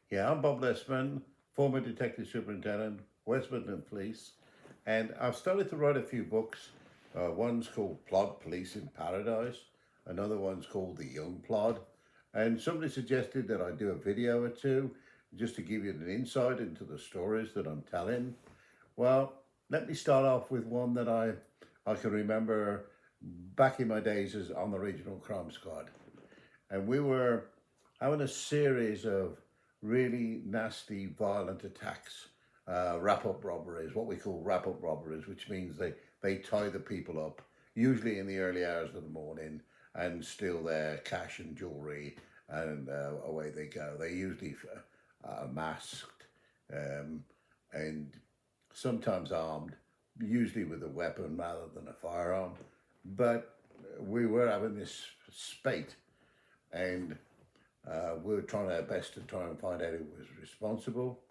Yeah, I'm Bob Lessemun, former detective superintendent, West Midland Police, and I've started to write a few books. One's called Plod Police in Paradise, another one's called The Young Plod, and somebody suggested that I do a video or two just to give you an insight into the stories that I'm telling. Well, let me start off with one that I can remember back in my days as on the regional crime squad, and we were having a series of really nasty, violent attacks, wrap-up robberies, what we call wrap-up robberies, which means they tie the people up, usually in the early hours of the morning, and steal their cash and jewelry, and away they go. They usually masked um, and sometimes armed, usually with a weapon rather than a firearm. But we were having this spate, and we were trying our best to try and find out who was responsible.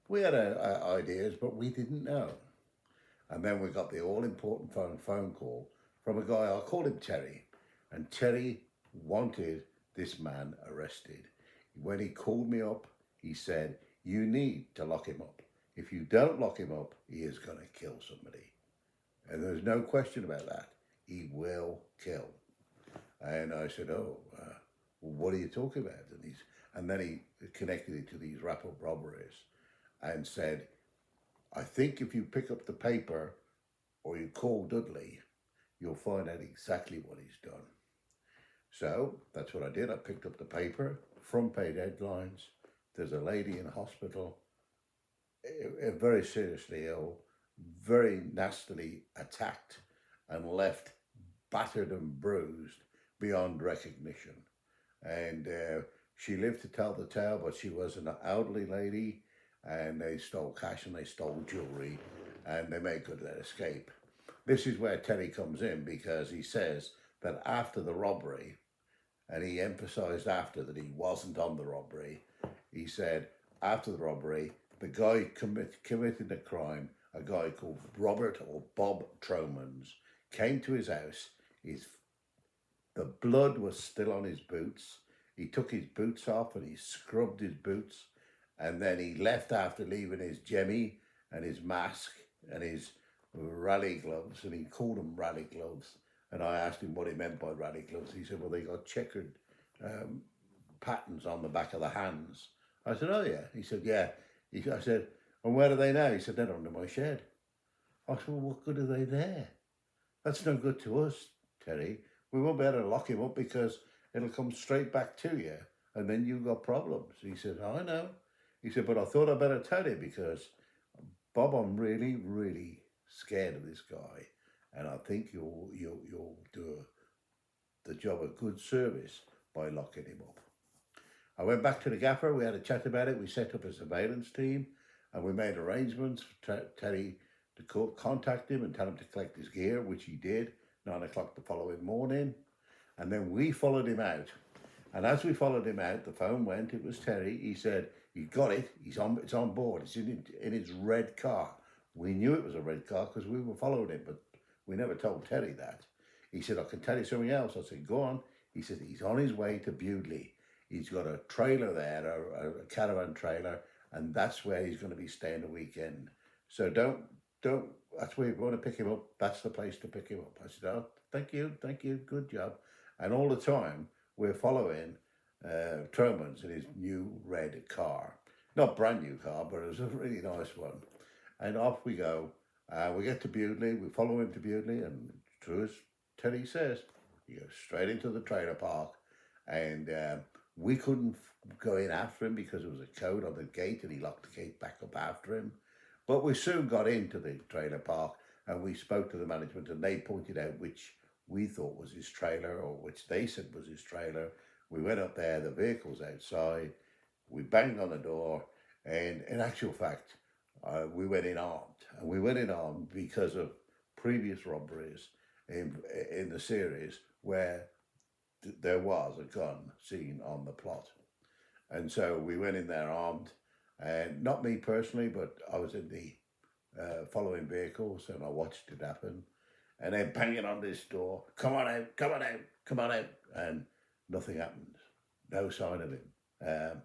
We had ideas, but we didn't know. And then we got the all important phone call from a guy, I called him Terry, and Terry wanted this man arrested. When he called me up, he said, "You need to lock him up. If you don't lock him up, he is going to kill somebody." And there's no question about that. He will kill. And I said, "Oh, what are you talking about?" And then he connected it to these wrap-up robberies and said, "I think if you pick up the paper or you call Dudley, you'll find out exactly what he's done." So that's what I did. I picked up the paper, front page headlines. There's a lady in hospital, very seriously ill, very nastily attacked, and left battered and bruised beyond recognition. And she lived to tell the tale, but she was an elderly lady, and they stole cash and they stole jewelry, and they made good their escape. This is where Teddy comes in, because he says that after the robbery, and he emphasized after that he wasn't on the robbery, he said after the robbery, the guy committed the crime, a guy called Robert or Bob Tromans, came to his house. The blood was still on his boots. He took his boots off and he scrubbed his boots. And then he left after leaving his Jemmy and his mask and his rally gloves. And he called them rally gloves. And I asked him what he meant by rally gloves. He said, "Well, they got checkered um, patterns on the back of the hands." I said, "Oh, yeah." He said, "Yeah." I said, "And where are they now?" He said, "They're under my shed." I said, "Well, what good are they there?" "That's no good to us, Terry. We won't be able to lock him up because it'll come straight back to you, and then you've got problems." He said, "I know." He said, "But I thought I'd better tell you because, Bob, I'm really, really scared of this guy, and I think you'll do the job a good service by locking him up." I went back to the gaffer. We had a chat about it. We set up a surveillance team, and we made arrangements for Terry to contact him and tell him to collect his gear, which he did. 9 o'clock the following morning, and then we followed him out. And as we followed him out, the phone went. It was Terry. He said, "You got it. It's on board. It's in his red car." We knew it was a red car because we were following it, but we never told Terry that. He said, "I can tell you something else." I said, "Go on." He said, "He's on his way to Bewdley. He's got a trailer there, a caravan trailer, and that's where he's going to be staying the weekend. So don't. That's where you're going to pick him up. That's the place to pick him up." I said, "Oh, thank you, good job." And all the time we're following Tromans in his new red car, not brand new car, but it was a really nice one. And off we go. We get to Bewdley. We follow him to Bewdley, and true as Teddy says, he goes straight into the trailer park, and we couldn't go in after him because there was a code on the gate, and he locked the gate back up after him. But we soon got into the trailer park, and we spoke to the management, and they pointed out which we thought was his trailer, or which they said was his trailer. We went up there, the vehicle's outside, we banged on the door, and in actual fact, we went in armed. And we went in armed because of previous robberies in the series where there was a gun seen on the plot. And so we went in there armed, and not me personally, but I was in the following vehicles, and I watched it happen. And then banging on this door, "Come on out, come on out, come on out," and nothing happened. No sign of him.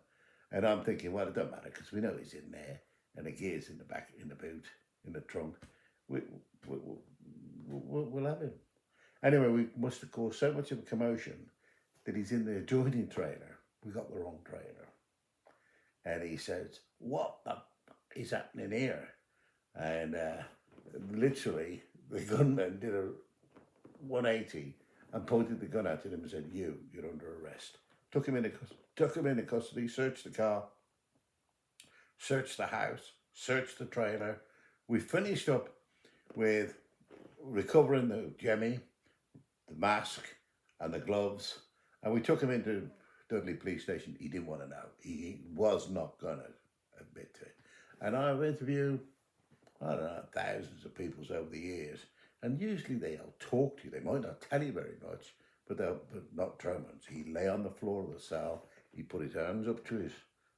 And I'm thinking, well, it don't matter because we know he's in there and the gear's in the back, in the boot, in the trunk. We, we'll have him. Anyway, we must have caused so much of a commotion that he's in the adjoining trailer. We got the wrong trailer. And he says, what the is happening here? And literally, the gunman did a 180 and pointed the gun at him and said, you're under arrest. Took him into custody, searched the car, searched the house, searched the trailer. We finished up with recovering the Jemmy, the mask, and the gloves, and we took him into Dudley Police Station. He didn't want to know. He was not going to admit to it. And I've interviewed, I don't know, thousands of people over the years, and usually they'll talk to you. They might not tell you very much, but not Tromans. He lay on the floor of the cell. He put his hands up to his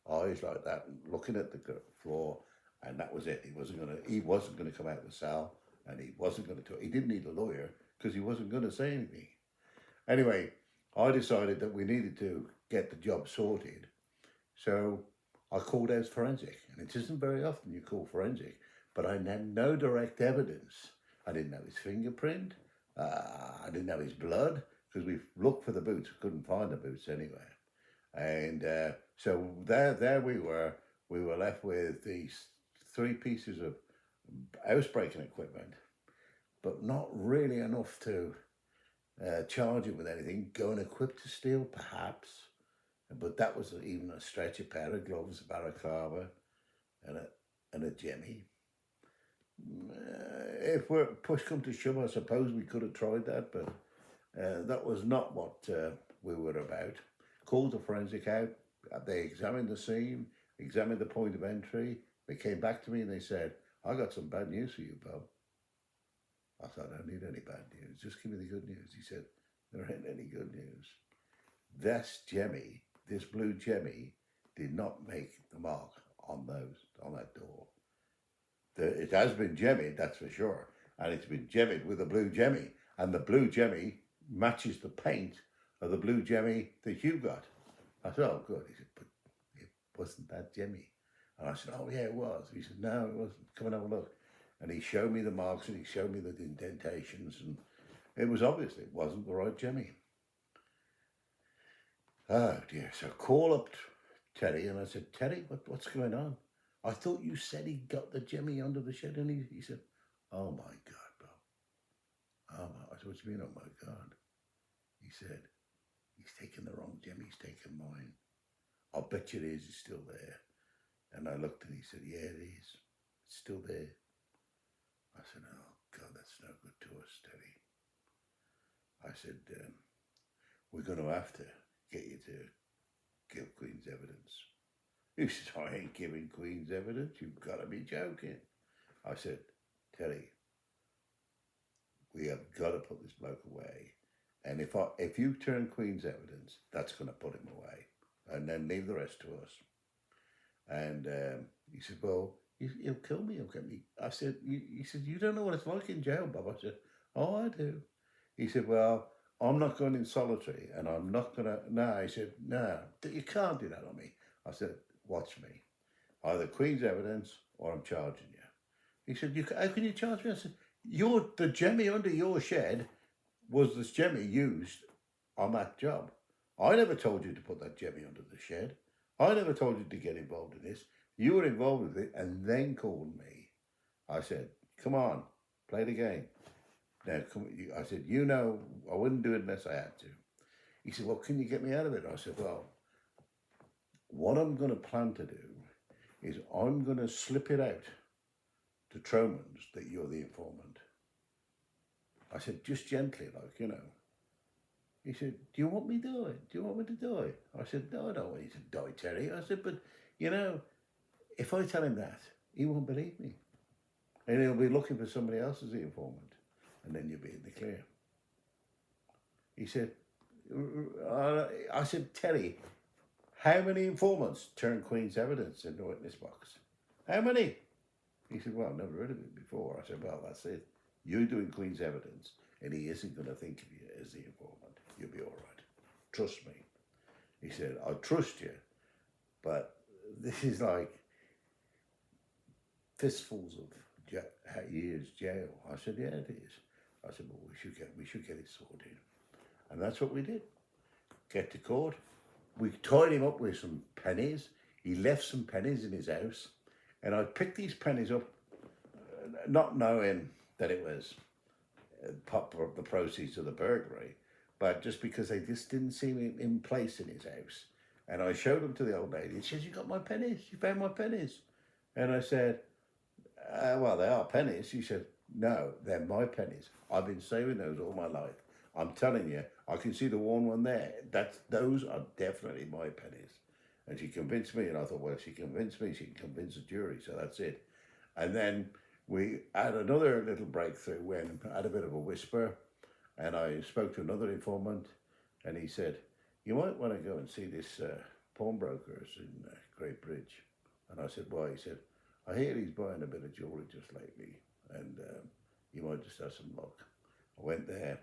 eyes like that, looking at the floor, and that was it. He wasn't gonna come out of the cell, and he wasn't gonna talk. He didn't need a lawyer because he wasn't gonna say anything. Anyway, I decided that we needed to get the job sorted, so I called out forensic, and it isn't very often you call forensic, but I had no direct evidence. I didn't know his fingerprint. I didn't know his blood because we looked for the boots, couldn't find the boots anywhere. And so there we were. We were left with these 3 pieces of housebreaking equipment, but not really enough to charge him with anything. Going equipped to steal, perhaps, but that was even a stretch. A pair of gloves, a balaclava, and a Jemmy. If we're push come to shove, I suppose we could have tried that, but that was not what we were about. Called the forensic out. They examined the scene, examined the point of entry. They came back to me and they said, I got some bad news for you, Bob. I thought, I don't need any bad news. Just give me the good news. He said, there ain't any good news. This Jemmy, this blue Jemmy, did not make the mark on that door. It has been Jemmy, that's for sure. And it's been gemmied with a blue Jemmy. And the blue Jemmy matches the paint of the blue Jemmy that you got. I said, oh, good. He said, but it wasn't that Jemmy. And I said, oh, yeah, it was. He said, no, it wasn't. Come and have a look. And he showed me the marks and he showed me the indentations. And it was obvious it wasn't the right Jemmy. Oh, dear. So I call up Terry and I said, Terry, what's going on? I thought you said he got the Jemmy under the shed. And he said, oh, my God, Bob. Oh, I said, what do you mean, oh, my God? He said, he's taken the wrong Jemmy. He's taken mine. I'll bet you it is. It's still there. And I looked and he said, yeah, it is. It's still there. I said, oh, God, that's no good to us, Terry. I said, we're going to have to get you to give Queen's evidence. He said, I ain't giving Queen's evidence. You've got to be joking. I said, Terry, we have got to put this bloke away. And if you turn Queen's evidence, that's going to put him away. And then leave the rest to us. And he said, well, he'll kill me, he'll get me. I said, he said, you don't know what it's like in jail, Bob. I said, oh, I do. He said, well, I'm not going in solitary and I'm not going to, no. He said, no, you can't do that on me. I said, watch me. Either Queen's evidence or I'm charging you. He said, how can you charge me? I said, the Jemmy under your shed was this Jemmy used on that job. I never told you to put that Jemmy under the shed. I never told you to get involved in this. You were involved with it and then called me. I said, come on, play the game. Now, I said, I wouldn't do it unless I had to. He said, well, can you get me out of it? I said, well, what I'm going to plan to do is I'm going to slip it out to Tromans that you're the informant. I said, just gently, He said, do you want me to die? Do you want me to die? I said, no, I don't want you to die, Terry. I said, but, if I tell him that, he won't believe me. And he'll be looking for somebody else as the informant. And then you'll be in the clear. He said, I said, Terry, how many informants turn Queen's evidence in the witness box? How many? He said, well, I've never heard of it before. I said, well, that's it. You're doing Queen's evidence, and he isn't going to think of you as the informant. You'll be all right. Trust me. He said, I trust you, but this is like fistfuls of years jail. I said, yeah, it is. I said, well, we should get it sorted. And that's what we did. Get to court. We tied him up with some pennies. He left some pennies in his house. And I picked these pennies up, not knowing that it was the proceeds of the burglary, but just because they just didn't seem in place in his house. And I showed them to the old lady. And she says, you got my pennies? You found my pennies? And I said, well, they are pennies. She said, no, they're my pennies. I've been saving those all my life. I'm telling you, I can see the worn one there. Those are definitely my pennies. And she convinced me, and I thought, well, she convinced me, she can convince the jury, so that's it. And then we had another little breakthrough when I had a bit of a whisper, and I spoke to another informant, and he said, you might want to go and see this pawnbrokers in Great Bridge. And I said, why? He said, I hear he's buying a bit of jewellery just lately, and you might just have some luck. I went there.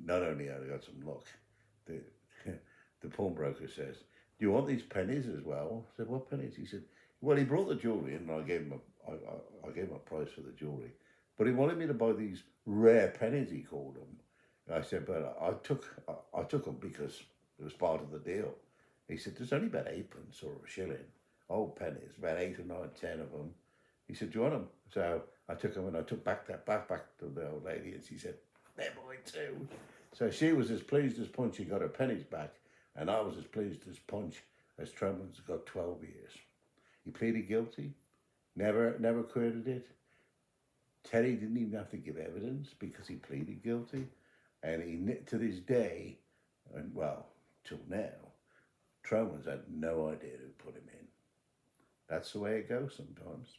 Not only had I got some luck, the pawnbroker says, do you want these pennies as well? I said, what pennies? He said, well, he brought the jewellery in, and I gave him a price for the jewellery. But he wanted me to buy these rare pennies, he called them. I said, but I took them because it was part of the deal. He said, there's only about 8p or a shilling. Old pennies, about 8 or 9, 10 of them. He said, do you want them? So I took them, and I took back that back to the old lady, and she said, they're mine too. So she was as pleased as punch she got her pennies back, and I was as pleased as punch as Tremblance got 12 years. He pleaded guilty, never quitted it. Teddy didn't even have to give evidence because he pleaded guilty, and he, to this day, and well, till now, Tremblance had no idea who put him in. That's the way it goes sometimes.